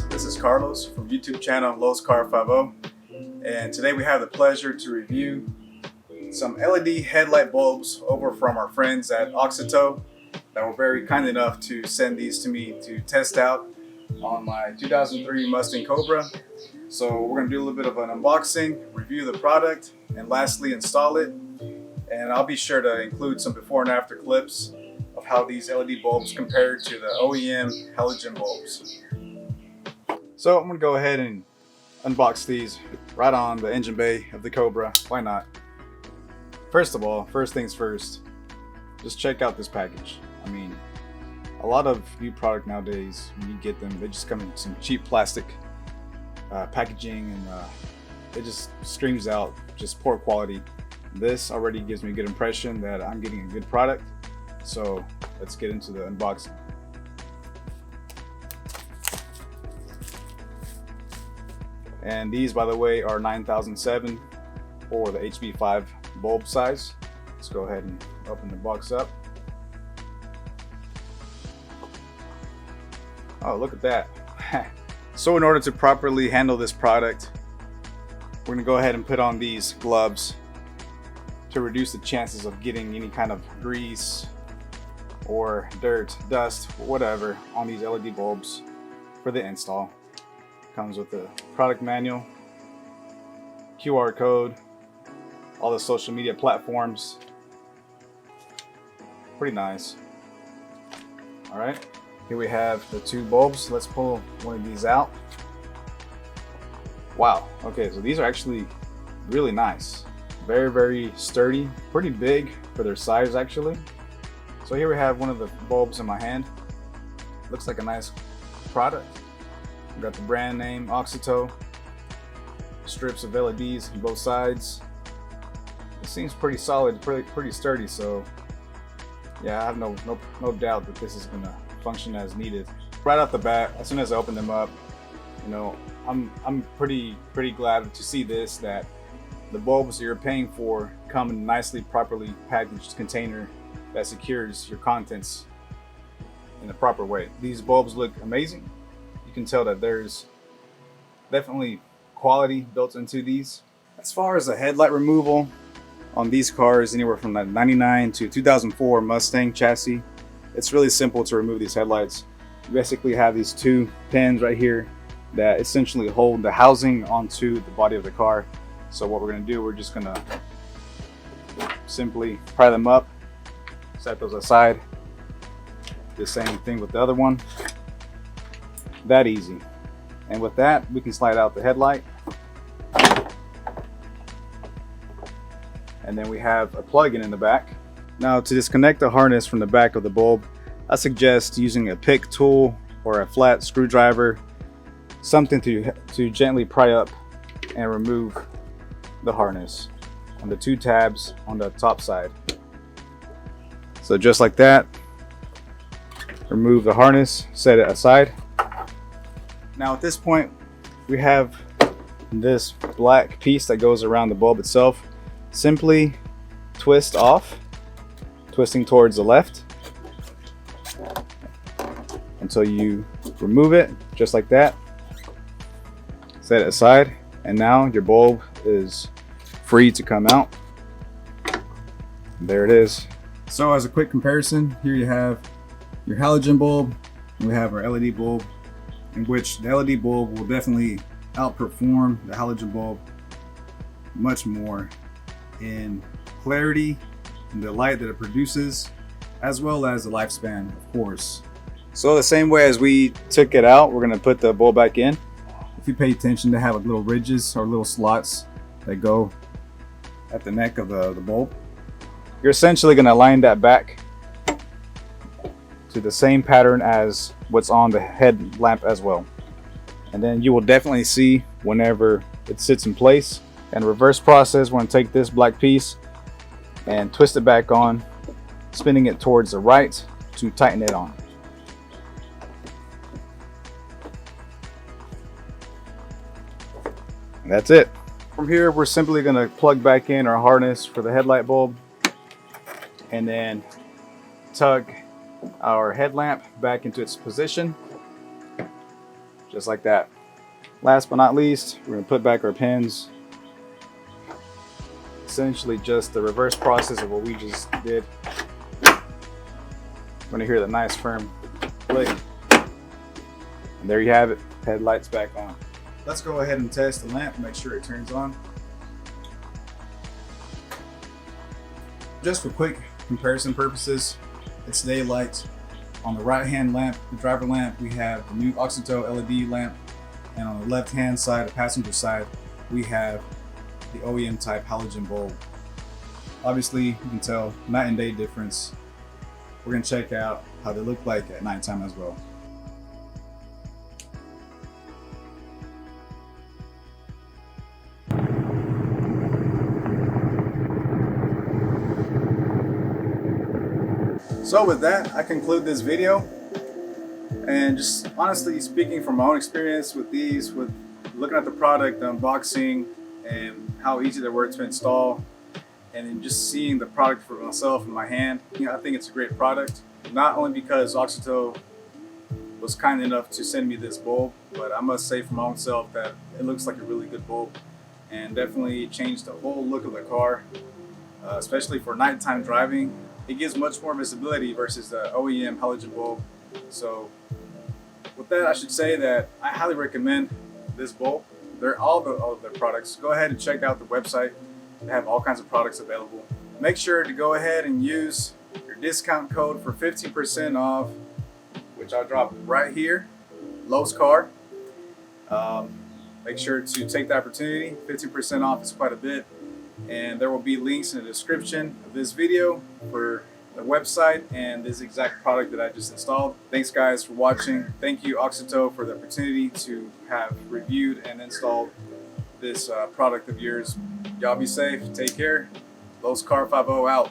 guys, this is Carlos from YouTube channel Los Car 50, and today we have the pleasure to review some LED headlight bulbs over from our friends at AUXITO that were very kind enough to send these to me to test out on my 2003 Mustang Cobra. So we're going to do a little bit of an unboxing, review the product, and lastly install it. And I'll be sure to include some before and after clips of how these LED bulbs compare to the OEM halogen bulbs. So I'm going to go ahead and unbox these right on the engine bay of the Cobra. Why not? First of all, first things first, just check out this package. I mean, a lot of new product nowadays, when you get them, they just come in some cheap plastic packaging, and it just screams out just poor quality. This already gives me a good impression that I'm getting a good product. So let's get into the unboxing. And these, by the way, are 9007 or the HB5 bulb size. Let's go ahead and open the box up. Oh, look at that. So in order to properly handle this product, we're gonna go ahead and put on these gloves to reduce the chances of getting any kind of grease or dirt, dust, whatever on these LED bulbs for the install. Comes with the product manual, QR code, all the social media platforms. Pretty nice. All right, here we have the two bulbs. Let's pull one of these out. Wow, okay, so these are actually really nice. Very, very sturdy, pretty big for their size actually. So here we have one of the bulbs in my hand. Looks like a nice product. We've got the brand name AUXITO, strips of LEDs on both sides. It seems pretty solid, pretty sturdy. So yeah, I have no doubt that this is gonna function as needed. Right off the bat, as soon as I open them up, you know, I'm pretty glad to see this, that the bulbs that you're paying for come in a nicely, properly packaged container that secures your contents in a proper way. These bulbs look amazing. You can tell that there's definitely quality built into these. As far as the headlight removal on these cars, anywhere from the 99 to 2004 Mustang chassis, it's really simple to remove these headlights. You basically have these two pins right here that essentially hold the housing onto the body of the car. So what we're going to do, we're just going to simply pry them up, set those aside. The same thing with the other one. That easy. And with that, we can slide out the headlight. And then we have a plug-in in the back. Now, to disconnect the harness from the back of the bulb, I suggest using a pick tool or a flat screwdriver, something to gently pry up and remove the harness on the two tabs on the top side. So just like that, remove the harness, set it aside. Now at this point, we have this black piece that goes around the bulb itself. Simply twist off, twisting towards the left until you remove it, just like that. Set it aside, and now your bulb is free to come out. There it is. So as a quick comparison, here you have your halogen bulb, and we have our LED bulb, in which the LED bulb will definitely outperform the halogen bulb much more in clarity and the light that it produces, as well as the lifespan, of course. So the same way as we took it out, we're going to put the bulb back in. If you pay attention, they have little ridges or little slots that go at the neck of the bulb. You're essentially going to line that back to the same pattern as what's on the headlamp as well. And then you will definitely see whenever it sits in place. And reverse process, we're going to take this black piece and twist it back on, spinning it towards the right to tighten it on. And that's it. From here, we're simply going to plug back in our harness for the headlight bulb and then tug our headlamp back into its position. just like that. Last but not least, we're going to put back our pins. Essentially just the reverse process of what we just did. You're going to hear the nice firm click. And there you have it, headlights back on. Let's go ahead and test the lamp, make sure it turns on. Just for quick comparison purposes, it's daylight. On the right hand lamp, the driver lamp, we have the new AUXITO LED lamp, and on the left hand side, the passenger side, we have the OEM type halogen bulb. Obviously, you can tell night and day difference. We're going to check out how they look like at nighttime as well. So with that, I conclude this video, and just honestly speaking from my own experience with these, with looking at the product, the unboxing, and how easy they were to install, and then just seeing the product for myself in my hand, I think it's a great product. Not only because AUXITO was kind enough to send me this bulb, but I must say for my own self that it looks like a really good bulb, and definitely changed the whole look of the car, especially for nighttime driving. It gives much more visibility versus the OEM halogen bulb. So with that, I should say that I highly recommend this bulb. They're all their products. Go ahead and check out the website. They have all kinds of products available. Make sure to go ahead and use your discount code for 15% off, which I'll drop right here, Lowe's Car. Make sure to take the opportunity. 15% off is quite a bit. And there will be links in the description of this video for the website and this exact product that I just installed. Thanks guys for watching. Thank you AUXITO for the opportunity to have reviewed and installed this product of yours. Y'all be safe, take care. Lowe's Car 50 out.